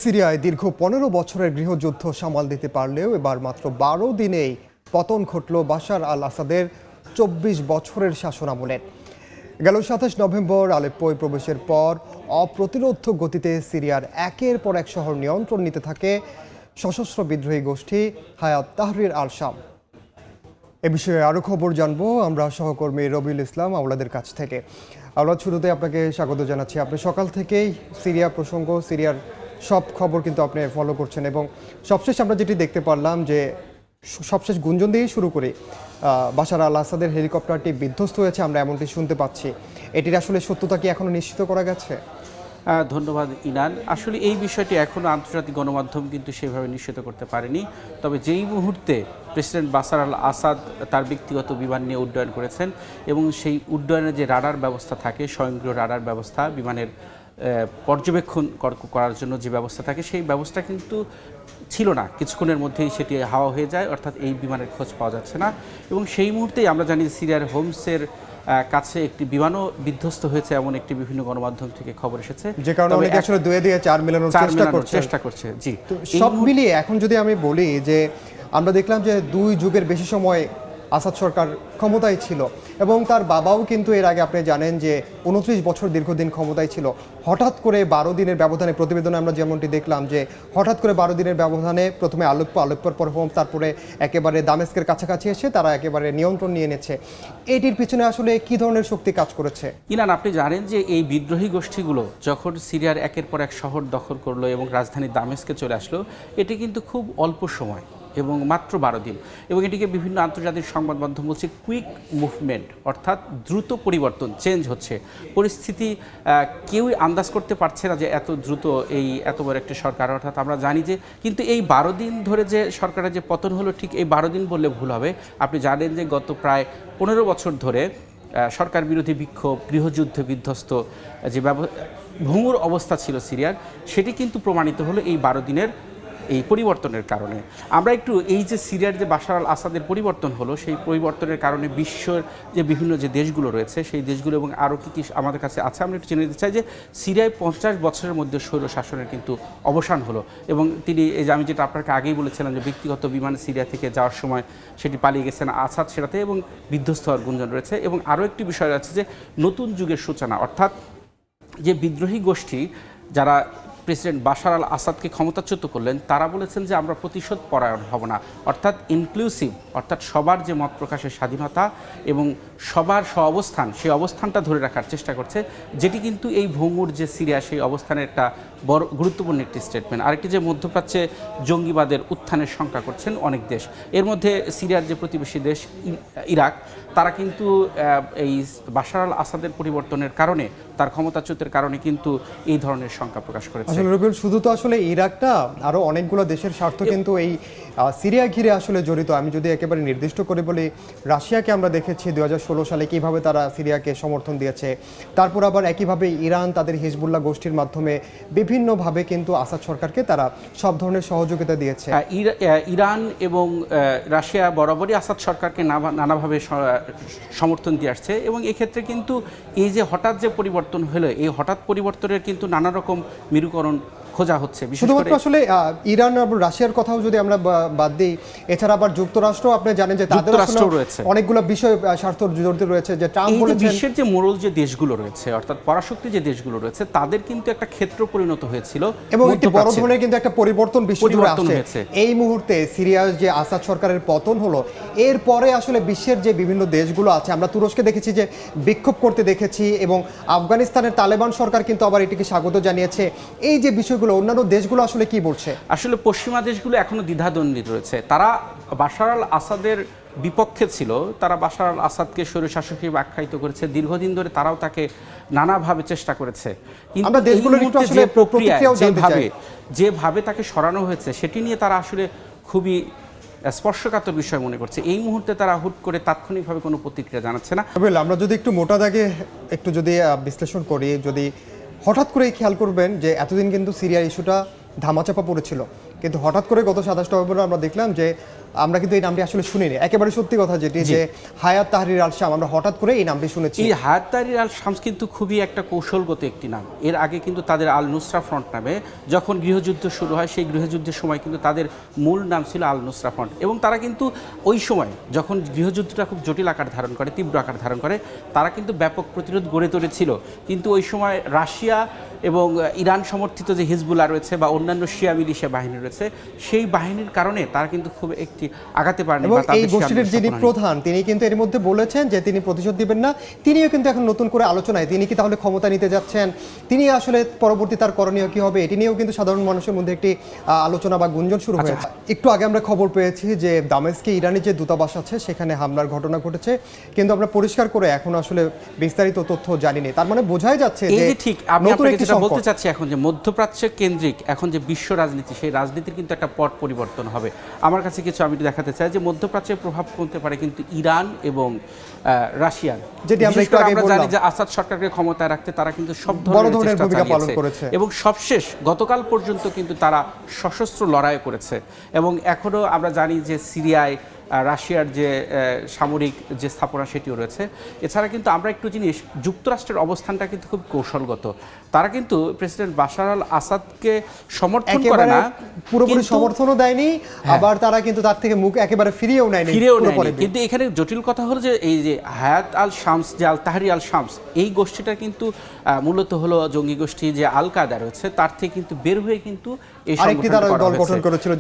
সিরিয়ায় দীর্ঘ ১৫ বছরের গৃহযুদ্ধ সামাল দিতে পারলেও এবার মাত্র ১২ দিনেই পতন ঘটল বাশার আল আসাদের ২৪ বছরের শাসনামলের। গেল ২৭ নভেম্বর আলেপ্পোয় প্রবেশের পর অপ্রতিরোধ্য গতিতে সিরিয়ার একের পর এক শহর নিয়ন্ত্রণ নিতে থাকে সশস্ত্র বিদ্রোহী গোষ্ঠী হায়াত তাহরির আল শাম। এ বিষয়ে আরও খবর জানবো আমরা সহকর্মী রবিউল ইসলাম আওলাদের কাছ থেকে। আওলাদ, শুরুতে আপনাকে স্বাগত জানাচ্ছি। আপনি সকাল থেকেই সিরিয়া প্রসঙ্গ, সিরিয়ার সব খবর কিন্তু আপনি ফলো করছেন এবং সবশেষ আমরা যেটি দেখতে পারলাম যে সবশেষ গুঞ্জন দিয়েই শুরু করে বাশার আল আসাদের হেলিকপ্টারটি বিধ্বস্ত হয়েছে, আমরা এমনটি শুনতে পাচ্ছি। এটির আসলে সত্যতা কি এখনো নিশ্চিত করা গেছে? ধন্যবাদ ইনান। আসলে এই বিষয়টি এখনও আন্তর্জাতিক গণমাধ্যম কিন্তু সেভাবে নিশ্চিত করতে পারেনি। তবে যেই মুহূর্তে প্রেসিডেন্ট বাশার আল আসাদ তার ব্যক্তিগত বিমান নিয়ে উড্ডয়ন করেছেন এবং সেই উড্ডয়নের যে রাডার ব্যবস্থা থাকে, স্বয়ংক্রিয় রাডার ব্যবস্থা, বিমানের পর্যবেক্ষণ করার জন্য যে ব্যবস্থা থাকে, সেই ব্যবস্থা কিন্তু ছিল না। কিছুক্ষণের মধ্যেই সেটি হাওয়া হয়ে যায়, অর্থাৎ এই বিমানের খোঁজ পাওয়া যাচ্ছে না। এবং সেই মুহূর্তেই আমরা জানি সিরিয়ার হোমসের কাছে একটি বিমানও বিধ্বস্ত হয়েছে, এমন একটি বিভিন্ন গণমাধ্যম থেকে খবর এসেছে, যে কারণে অনেকে আসলে দুয়ে দিয়ে চার মেলানোর চেষ্টা করছে। জি, সব মিলিয়ে এখন যদি আমি বলি যে আমরা দেখলাম যে ২ যুগের বেশি সময় আসাদ সরকার ক্ষমতায় ছিল এবং তার বাবাও কিন্তু এর আগে আপনি জানেন যে ২৯ বছর দীর্ঘদিন ক্ষমতায় ছিল। হঠাৎ করে ১২ দিনের ব্যবধানে, প্রতিবেদনে আমরা যেমনটি দেখলাম যে হঠাৎ করে ১২ দিনের ব্যবধানে প্রথমে আলেপ্পোর পর হোম, তারপরে একেবারে দামেস্কের কাছাকাছি এসে তারা একেবারে নিয়ন্ত্রণ নিয়ে নিচ্ছে। এটির পিছনে আসলে কি ধরনের শক্তি কাজ করেছে? ইনান, আপনি জানেন যে এই বিদ্রোহী গোষ্ঠীগুলো যখন সিরিয়ার একের পর এক শহর দখল করলো এবং রাজধানী দামেস্কে চলে আসলো, এটি কিন্তু খুব অল্প সময় এবং মাত্র ১২ দিন। এবং এটিকে বিভিন্ন আন্তর্জাতিক সংবাদ মাধ্যম বলছে কুইক মুভমেন্ট, অর্থাৎ দ্রুত পরিবর্তন, চেঞ্জ হচ্ছে পরিস্থিতি। কেউই আন্দাজ করতে পারছে না যে এত দ্রুত এই এত বড় একটি সরকার। অর্থাৎ আমরা জানি যে কিন্তু এই ১২ দিন ধরে যে সরকারের যে পতন হলো, ঠিক এই ১২ দিন বললে ভুল হবে। আপনি জানেন যে গত প্রায় ১৫ বছর ধরে সরকার বিরোধী বিক্ষোভ, গৃহযুদ্ধে বিধ্বস্ত যে ভঙ্গুর অবস্থা ছিল সিরিয়ার, সেটি কিন্তু প্রমাণিত হলো এই ১২ দিনের এই পরিবর্তনের কারণে। আমরা একটু এই যে সিরিয়ার যে বাশার আল আসাদের পরিবর্তন হলো, সেই পরিবর্তনের কারণে বিশ্বের যে বিভিন্ন যে দেশগুলো রয়েছে, সেই দেশগুলো এবং আরও কী কী আমাদের কাছে আছে, আমরা একটু জেনে নিতে চাই যে সিরিয়ায় ৫০ বছরের মধ্যে স্বৈর শাসনের কিন্তু অবসান হলো। এবং তিনি, এই যে আমি যেটা আপনাকে আগেই বলেছিলাম যে ব্যক্তিগত বিমানে সিরিয়া থেকে যাওয়ার সময় সেটি পালিয়ে গেছেন আসাদ সেটাতে এবং বিধ্বস্ত হওয়ার গুঞ্জন রয়েছে। এবং আরও একটি বিষয় আছে যে নতুন যুগের সূচনা, অর্থাৎ যে বিদ্রোহী গোষ্ঠী যারা প্রেসিডেন্ট বাশার আল আসাদকে ক্ষমতাচ্যুত করলেন, তারা বলেছেন যে আমরা প্রতিশোধ পরায়ণ হব না, অর্থাৎ ইনক্লুসিভ, অর্থাৎ সবার যে মত প্রকাশের স্বাধীনতা এবং সবার অবস্থান, সেই অবস্থানটা ধরে রাখার চেষ্টা করছে, যেটি কিন্তু এই ভঙ্গুর যে সিরিয়া, সেই অবস্থানের একটা বড় গুরুত্বপূর্ণ একটি স্টেটমেন্ট। আরেকটি যে মধ্যপ্রাচ্যে জঙ্গিবাদের উত্থানের শঙ্কা করছেন অনেক দেশ, এর মধ্যে সিরিয়ার যে প্রতিবেশী দেশ ইরাক, তারা কিন্তু এই বাশার আল আসাদের পরিবর্তনের কারণে, তার ক্ষমতাচ্যুতের কারণে কিন্তু এই ধরনের শঙ্কা প্রকাশ করেছে। আসলে রবিউল, শুধু তো আসলে ইরাকটা, আরও অনেকগুলো দেশের স্বার্থ কিন্তু এই সিরিয়া ঘিরে আসলে জড়িত। আমি যদি একেবারে নির্দিষ্ট করে বলি, রাশিয়াকে আমরা দেখেছি ২০১৬ সালে কীভাবে তারা সিরিয়াকে সমর্থন দিয়েছে। তারপর আবার একইভাবে ইরান তাদের হিজবুল্লাহ গোষ্ঠীর মাধ্যমে বিভিন্নভাবে কিন্তু আসাদ সরকারকে তারা সব ধরনের সহযোগিতা দিয়েছে। ইরান এবং রাশিয়া বরাবরই আসাদ সরকারকে নানাভাবে সমর্থন দিয়ে আসছে। এবং এক্ষেত্রে কিন্তু এই যে হঠাৎ যে পরিবর্তন হলো, এই হঠাৎ পরিবর্তনের কিন্তু নানা রকম মেরুকরণ খোঁজা হচ্ছে। শুধুমাত্র আসলে ইরান আর রাশিয়ার কথাও যদি আমরা বাদ দিই, এছাড়া আবার যুক্তরাষ্ট্র, আপনি জানেন যে তাদের রয়েছে অনেকগুলো বিষয় স্বার্থ জড়িত রয়েছে। যে ট্রাম্প বলেছেন বিশ্বের যে মোড়ল যে দেশগুলো রয়েছে, অর্থাৎ পরাশক্তি যে দেশগুলো রয়েছে, তাদের কিন্তু একটা ক্ষেত্র পরিণত হয়েছিল এবং একটি বড় ধরনের কিন্তু একটা পরিবর্তন বিশ্বজুড়ে আসছে। এই মুহূর্তে সিরিয়ার যে আসাদ সরকারের পতন হলো, এরপরে আসলে বিশ্বের যে বিভিন্ন দেশগুলো আছে, আমরা তুরস্কে দেখেছি যে বিক্ষোভ করতে দেখেছি এবং আফগানিস্তানের তালেবান সরকার কিন্তু আবার এটিকে স্বাগত জানিয়েছে। এই যে বিষয়গুলো অন্যান্য দেশগুলো আসলে কি বলছে? আসলে পশ্চিমা দেশগুলো এখনো দ্বিধাদ্বন্দ্বিত রয়েছে। তারা বাশার আল আসাদের বিপক্ষে ছিল, তারা বাশার আল আসাদকে স্বৈরশাসক হিসেবে আখ্যায়িত করেছে, দীর্ঘদিন ধরে তারাও তাকে নানাভাবে চেষ্টা করেছে। কিন্তু যেভাবে তাকে সরানো হয়েছে, সেটি নিয়ে তারা আসলে খুবই স্পর্শকাতর বিষয় মনে করছে। এই মুহূর্তে তারা হুট করে তাৎক্ষণিকভাবে কোনো প্রতিক্রিয়া জানাচ্ছে না। আমরা যদি একটু মোটা দাগে একটু যদি বিশ্লেষণ করি, যদি হঠাৎ করেই খেয়াল করবেন যে এতদিন কিন্তু সিরিয়ার ইস্যুটা ধামাচাপা পড়েছিল, কিন্তু হঠাৎ করে গত ২৭ নভেম্বর আমরা দেখলাম যে আমরা কিন্তু এই নামটি আসলে শুনিনি। একেবারে সত্যি কথা যেটি যে হায়াত তাহরির আল শাম, আমরা হঠাৎ করে এই নামটি শুনেছি। এই হায়াত তাহরির আল শামস কিন্তু খুবই একটা কৌশলগত একটি নাম। এর আগে কিন্তু তাদের আল নুসরা ফ্রন্ট নামে যখন গৃহযুদ্ধ শুরু হয়, সেই গৃহযুদ্ধের সময় কিন্তু তাদের মূল নাম ছিল আল নুসরা ফ্রন্ট, এবং তারা কিন্তু ওই সময় যখন গৃহযুদ্ধটা খুব জটিল আকার ধারণ করে, তীব্র আকার ধারণ করে, তারা কিন্তু ব্যাপক প্রতিরোধ গড়ে তুলেছিল। কিন্তু ওই সময় রাশিয়া এবং ইরান সমর্থিত যে হিজবুল্লাহ রয়েছে বা অন্যান্য শিয়া মিলিশিয়া বাহিনী রয়েছে, সেই বাহিনীর কারণে তারা কিন্তু খুব একটি আঘাতে পারেনি। এবং এই গোষ্ঠীর যিনি প্রধান, তিনি কিন্তু এর মধ্যে বলেছেন যে তিনি প্রতিশোধ দিবেন না। তিনিও কিন্তু এখন নতুন করে আলোচনায়, তিনি কি তাহলে ক্ষমতা নিতে যাচ্ছেন, তিনি আসলে পরবর্তী তার করণীয় কি হবে, এটি নিয়েও কিন্তু সাধারণ মানুষের মধ্যে একটি আলোচনা বা গুঞ্জন শুরু হয়েছে। একটু আগে আমরা খবর পেয়েছি যে দামেস্কে ইরানি যে দূতাবাস আছে সেখানে হামলার ঘটনা ঘটেছে, কিন্তু আমরা পরিষ্কার করে এখন আসলে বিস্তারিত তথ্য জানিনি। তার মানে বোঝাই যাচ্ছে যে ঠিক আমি আপনাকে যেটা বলতে চাচ্ছি এখন, যে মধ্যপ্রাচ্য কেন্দ্রিক এখন যে বিশ্ব রাজনীতি, সেই রাজনীতির কিন্তু একটা পট পরিবর্তন হবে। আমার কাছে কিছু আমি দেখাতে চাই যে মধ্যপ্রাচ্যের প্রভাব কমতে পারে কিন্তু ইরান এবং রাশিয়ার, যেটি আমরা জানি যে আসাদ সরকারকে ক্ষমতায় রাখতে তারা কিন্তু সব ধরনের ভূমিকা পালন করেছে, এবং সবশেষ গতকাল পর্যন্ত কিন্তু তারা সশস্ত্র লড়াই করেছে। এবং এখনও আমরা জানি যে সিরিয়ায় রাশিয়ার যে সামরিক যে স্থাপনা সেটিও রয়েছে। এছাড়া কিন্তু আমরা একটু জিনিস, যুক্তরাষ্ট্রের অবস্থানটা কিন্তু খুব কৌশলগত। তারা কিন্তু প্রেসিডেন্ট বাশার আল আসাদকে সমর্থন করে না, পুরোপুরি সমর্থনও দেয়নি, আবার তারা কিন্তু তার থেকে মুখ একেবারে ফিরিয়েও নেয়নি। কিন্তু এখানে জটিল কথা হলো যে এই যে হায়াত আল শামস, যে আল তাহরির আল শামস, এই গোষ্ঠীটা কিন্তু মূলত হলো জঙ্গি গোষ্ঠী যে আল কায়দা রয়েছে, তার থেকে কিন্তু বের হয়ে কিন্তু এই দল গঠন করেছিল।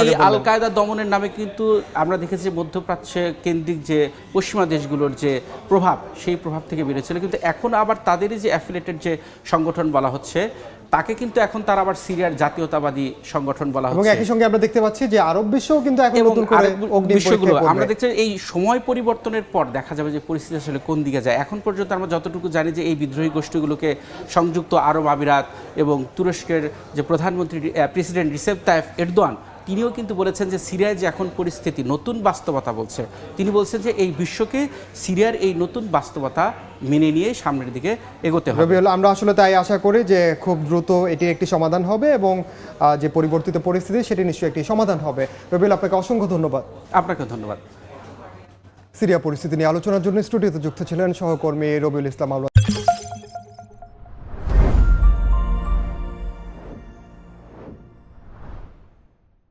এই আল কায়দা দমনের নামে কিন্তু আমরা দেখেছি মধ্যপ্রাচ্য কেন্দ্রিক যে পশ্চিমা দেশগুলোর যে প্রভাব, সেই প্রভাব থেকে বেরিয়েছিল। কিন্তু এখন আবার তাদেরই যে অ্যাফিলিয়েটেড যে সংগঠন বলা হচ্ছে, তাকে কিন্তু এখন তারা আবার সিরিয়ার জাতীয়তাবাদী সংগঠন বলা হচ্ছে। এবং একই সঙ্গে আমরা দেখতে পাচ্ছি যে আরব বিশ্বও কিন্তু এখন নতুন করে বিশ্বগুলো, আমরা দেখছি এই সময় পরিবর্তনের পর দেখা যাবে যে পরিস্থিতি আসলে কোন দিকে যায়। এখন পর্যন্ত আমরা যতটুকু জানি যে এই বিদ্রোহী গোষ্ঠীগুলোকে সংযুক্ত আরব আমিরাত এবং তুরস্কের যে প্রধানমন্ত্রী প্রেসিডেন্ট রিসেপ তাইপ এরদোয়ান, তিনিও কিন্তু বলেছেন যে সিরিয়ায় যে এখন পরিস্থিতি, নতুন বাস্তবতা বলছে, তিনি বলছেন যে এই বিশ্বকে সিরিয়ার এই নতুন বাস্তবতা মেনে নিয়ে সামনের দিকে এগোতে হবে। আমরা আসলে তাই আশা করি যে খুব দ্রুত এটির একটি সমাধান হবে, এবং যে পরিবর্তিত পরিস্থিতি সেটি নিশ্চয়ই একটি সমাধান হবে। রবিউল, আপনাকে অসংখ্য ধন্যবাদ। আপনাকে ধন্যবাদ। সিরিয়া পরিস্থিতি নিয়ে আলোচনার জন্য স্টুডিওতে যুক্ত ছিলেন সহকর্মী রবিউল ইসলাম।